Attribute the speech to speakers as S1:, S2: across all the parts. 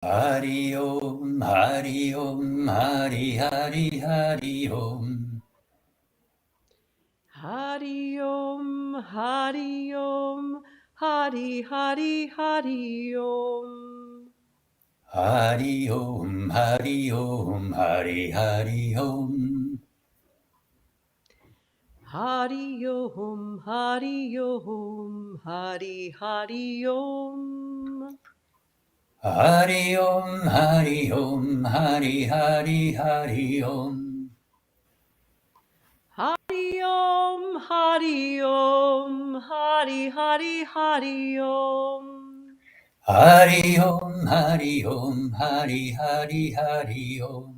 S1: Hari Om, Hari Om, Hari Hari Hari Om.
S2: Hari Om, Hari Om, Hari Hari Hari Om.
S1: Hari Om, Hari Om, Hari Hari Om.
S2: Hari Om, Hari Om, Hari Hari Om.
S1: Hari Om, Hari Om, Hari Hari Hari Om.
S2: Hari Om, Hari Om, Hari Hari Hari Om.
S1: Hari Om, Hari Om, Hari Hari Hari Om.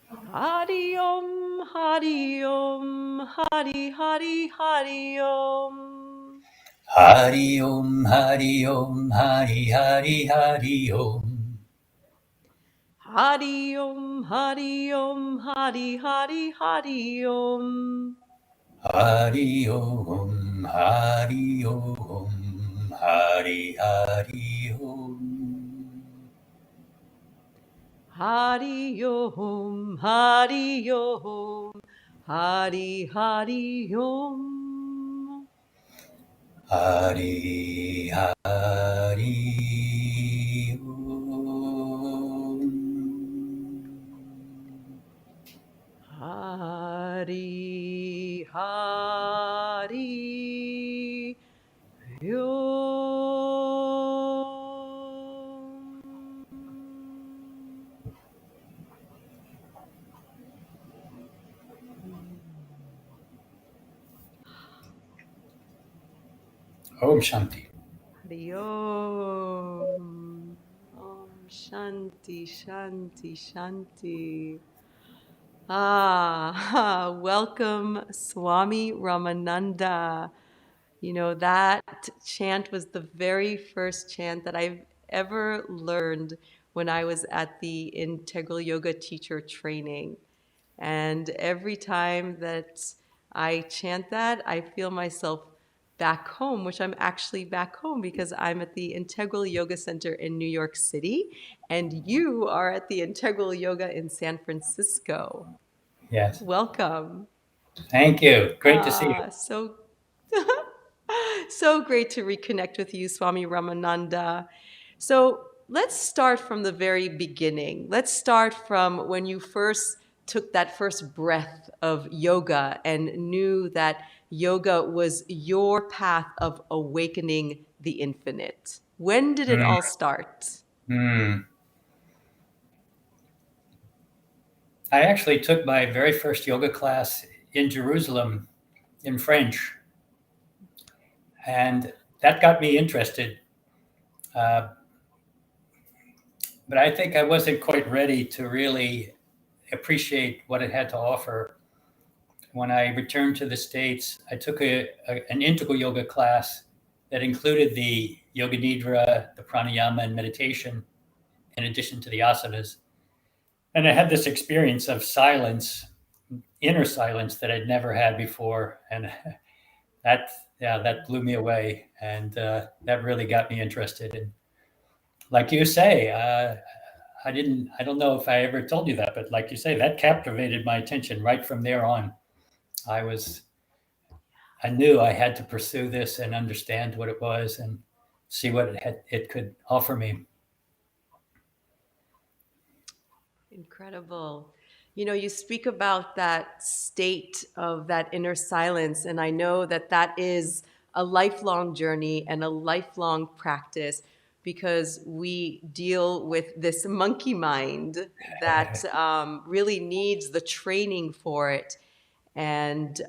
S2: Hari Om, Hari Om, Hari Hari Hari Om.
S1: Hari Om, Hari Om, Hari Hari Hari Om.
S2: Hari Om, Hari Om, Hari Hari Hari Om.
S1: Hari Om, Hari Om, Hari Hari Om.
S2: Hari Om, Hari Om, Hari Hari Om.
S1: Hari Hari Om.
S2: Hari Hari
S1: Om Shanti.
S2: Hari Om. Om Shanti, Shanti, Shanti. Welcome, Swami Ramananda. You know, that chant was the very first chant that I've ever learned when I was at the Integral Yoga teacher training. And every time that I chant that, I feel myself back home, which I'm actually back home because I'm at the Integral Yoga Center in New York City, and you are at the Integral Yoga in San Francisco.
S1: Yes.
S2: Welcome.
S1: Thank you. Great to see you.
S2: So so great to reconnect with you, Swami Ramananda. So let's start from the very beginning. Let's start from when you first took that first breath of yoga and knew that yoga was your path of awakening the infinite. When did it all start?
S1: I actually took my very first yoga class in Jerusalem in French, and that got me interested. Uh, but I think I wasn't quite ready to really appreciate what it had to offer. When I returned to the States, I took an integral yoga class that included the yoga nidra, the pranayama, and meditation, in addition to the asanas. And I had this experience of silence, inner silence that I'd never had before, and that blew me away, and that really got me interested. And like you say, I don't know if I ever told you that, but like you say, that captivated my attention right from there on. I was I knew I had to pursue this and understand what it was and see what it could offer me.
S2: Incredible. You know, you speak about that state of that inner silence, and I know that that is a lifelong journey and a lifelong practice because we deal with this monkey mind that really needs the training for it. And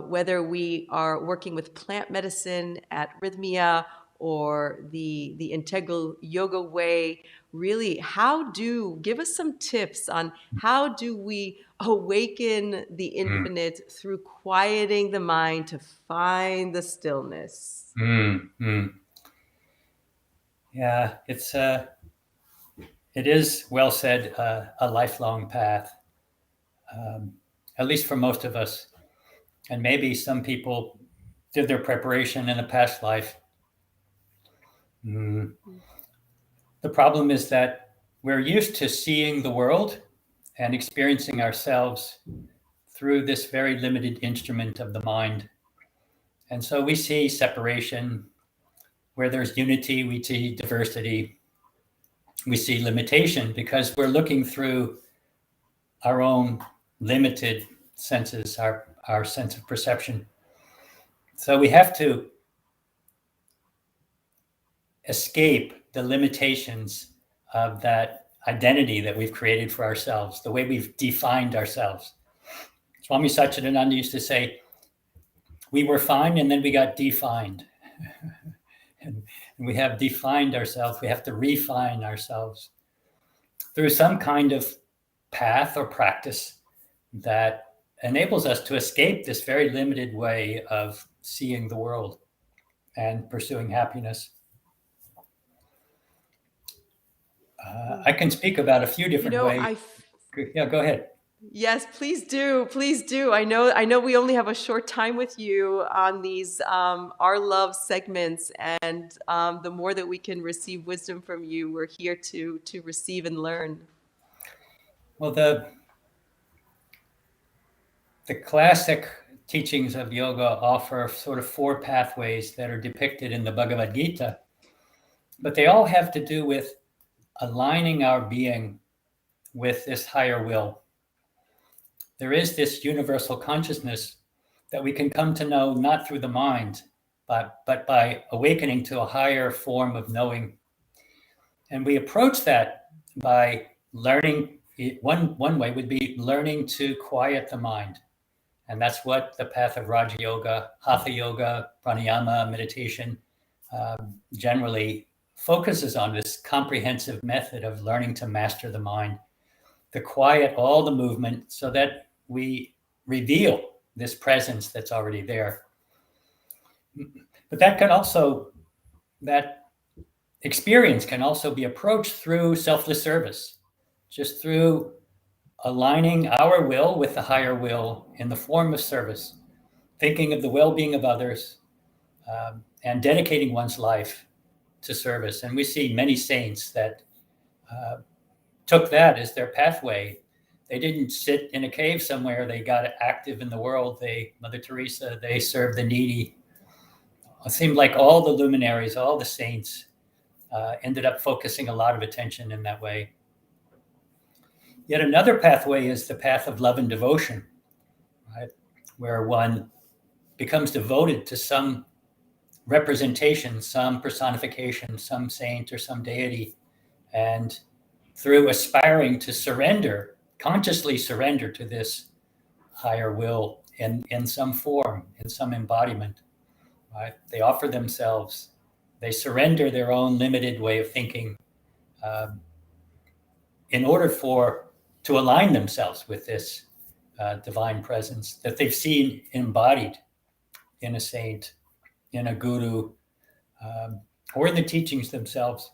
S2: whether we are working with plant medicine at Rythmia or the integral yoga way, really, give us some tips on how do we awaken the infinite through quieting the mind to find the stillness?
S1: Yeah, it is well said, a lifelong path, at least for most of us. And maybe some people did their preparation in a past life. The problem is that we're used to seeing the world and experiencing ourselves through this very limited instrument of the mind. And so we see separation. Where there's unity, we see diversity. We see limitation because we're looking through our own limited senses, our sense of perception. So we have to escape the limitations of that identity that we've created for ourselves, the way we've defined ourselves. Swami Satchidananda used to say, we were fine and then we got defined. and we have defined ourselves. We have to refine ourselves through some kind of path or practice that enables us to escape this very limited way of seeing the world and pursuing happiness. I can speak about a few different ways. Yeah, go ahead.
S2: Yes, please do. Please do. I know we only have a short time with you on these Our Love segments, and the more that we can receive wisdom from you, we're here to receive and learn.
S1: Well, the classic teachings of yoga offer sort of 4 pathways that are depicted in the Bhagavad Gita, but they all have to do with aligning our being with this higher will. There is this universal consciousness that we can come to know not through the mind, but by awakening to a higher form of knowing. And we approach that by learning. One way would be learning to quiet the mind. And that's what the path of Raja Yoga, Hatha Yoga, Pranayama, meditation generally focuses on, this comprehensive method of learning to master the mind, to quiet all the movement so that we reveal this presence that's already there. But that experience can also be approached through selfless service, just through aligning our will with the higher will in the form of service, thinking of the well-being of others, and dedicating one's life to service. And we see many saints that took that as their pathway. They didn't sit in a cave somewhere. They got active in the world. Mother Teresa, they served the needy. It seemed like all the luminaries, all the saints ended up focusing a lot of attention in that way. Yet another pathway is the path of love and devotion, right? Where one becomes devoted to some representation, some personification, some saint or some deity, and through aspiring to surrender, consciously surrender to this higher will in some form, in some embodiment, right? They offer themselves, they surrender their own limited way of thinking in order to align themselves with this divine presence that they've seen embodied in a saint, in a guru, or in the teachings themselves.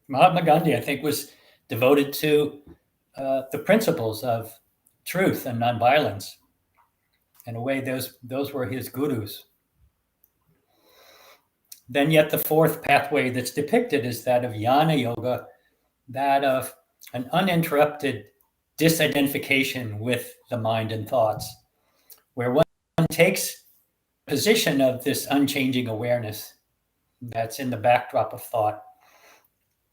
S1: Mahatma Gandhi, I think, was devoted to the principles of truth and nonviolence. In a way, those were his gurus. Then yet the 4th pathway that's depicted is that of jnana yoga, that of an uninterrupted disidentification with the mind and thoughts, where one takes position of this unchanging awareness that's in the backdrop of thought.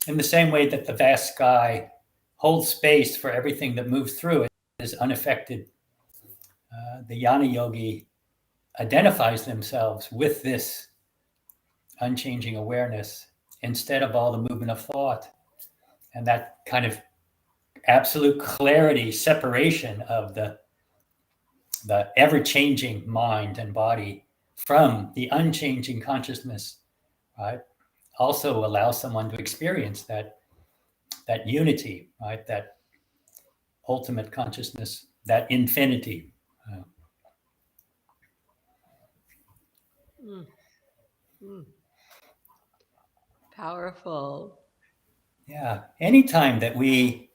S1: In the same way that the vast sky holds space for everything that moves through it, is unaffected. The jnana yogi identifies themselves with this unchanging awareness instead of all the movement of thought. And that kind of absolute clarity, separation of the ever-changing mind and body from the unchanging consciousness, right, also allows someone to experience that unity, right, that ultimate consciousness, that infinity.
S2: Powerful.
S1: Yeah. Anytime that we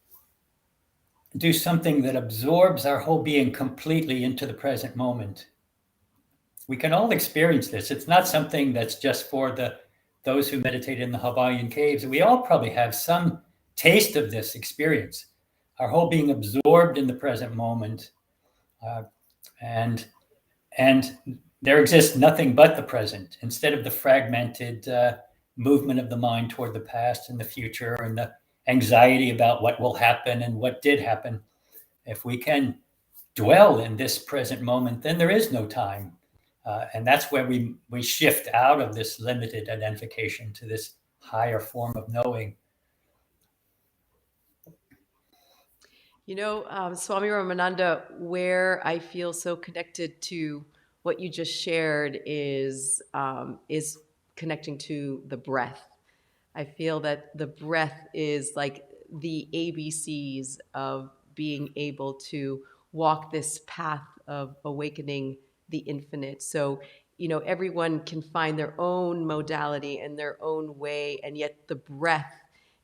S1: do something that absorbs our whole being completely into the present moment, we can all experience this. It's not something that's just for the those who meditate in the Hawaiian caves, we all probably have some taste of this experience, our whole being absorbed in the present moment. And there exists nothing but the present, instead of the fragmented movement of the mind toward the past and the future and the anxiety about what will happen and what did happen. If we can dwell in this present moment, then there is no time. And that's where we shift out of this limited identification to this higher form of knowing.
S2: You know, Swami Ramananda, where I feel so connected to what you just shared is connecting to the breath. I feel that the breath is like the ABCs of being able to walk this path of awakening the infinite. So, you know, everyone can find their own modality and their own way, and yet the breath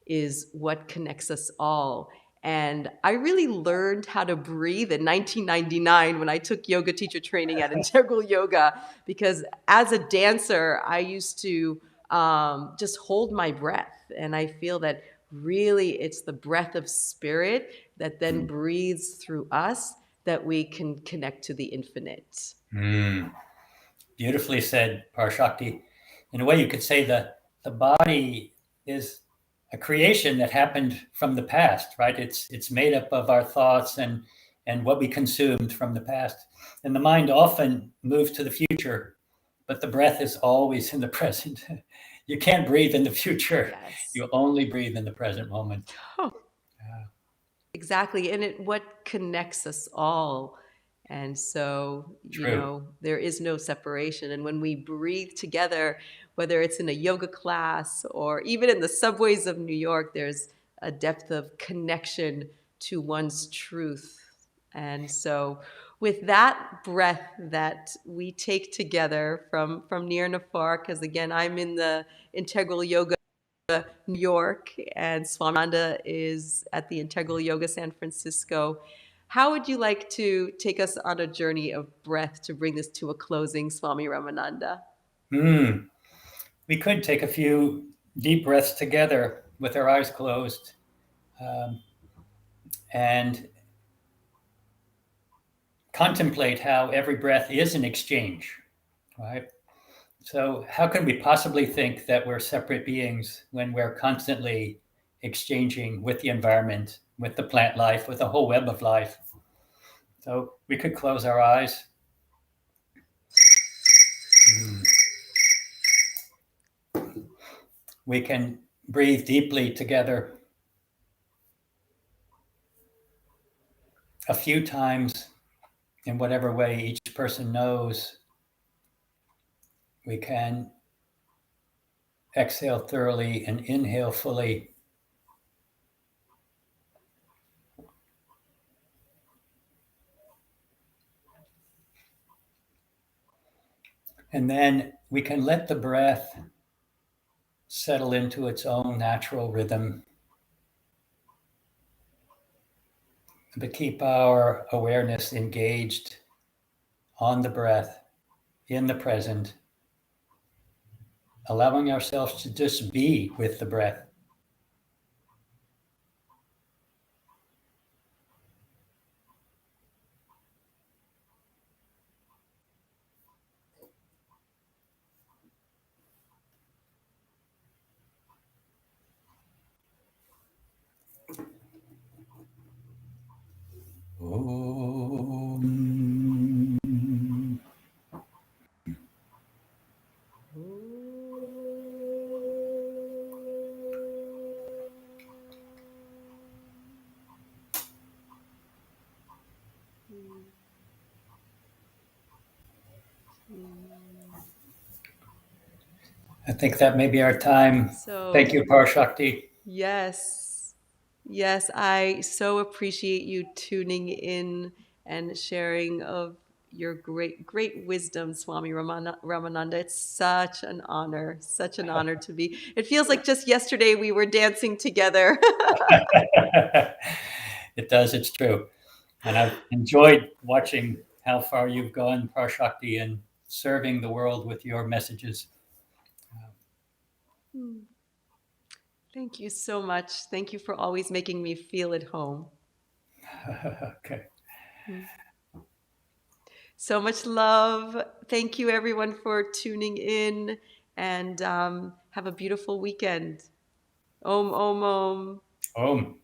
S2: is what connects us all. And I really learned how to breathe in 1999 when I took yoga teacher training at Integral Yoga, because as a dancer, I used to just hold my breath. And I feel that really it's the breath of spirit that then breathes through us that we can connect to the infinite.
S1: Beautifully said, Parashakti. In a way, you could say the body is a creation that happened from the past, right? It's made up of our thoughts and what we consumed from the past. And the mind often moves to the future, but the breath is always in the present. You can't breathe in the future.
S2: Yes.
S1: You only breathe in the present moment.
S2: Oh, exactly. And what connects us all. And so, you
S1: True.
S2: know, there is no separation. And when we breathe together, whether it's in a yoga class or even in the subways of New York, there's a depth of connection to one's truth. And so, with that breath that we take together from near and afar, because again, I'm in the Integral Yoga New York, and Swami Ramananda is at the Integral Yoga San Francisco. How would you like to take us on a journey of breath to bring this to a closing, Swami Ramananda?
S1: We could take a few deep breaths together with our eyes closed, and contemplate how every breath is an exchange, right? So how can we possibly think that we're separate beings when we're constantly exchanging with the environment, with the plant life, with the whole web of life? So we could close our eyes. We can breathe deeply together a few times in whatever way each person knows. We can exhale thoroughly and inhale fully. And then we can let the breath settle into its own natural rhythm, but keep our awareness engaged on the breath, in the present, allowing ourselves to just be with the breath. Om. I think that may be our time.
S2: So,
S1: Thank you, Parashakti.
S2: yes, yes, I so appreciate you tuning in and sharing of your great wisdom, Swami Ramananda. It's such an honor to be. It feels like just yesterday we were dancing together.
S1: It does, it's true. And I've enjoyed watching how far you've gone, Parashakti, and serving the world with your messages.
S2: Hmm. Thank you so much. Thank you for always making me feel at home.
S1: Okay.
S2: So much love. Thank you, everyone, for tuning in, and have a beautiful weekend. Om, om, om.
S1: Om.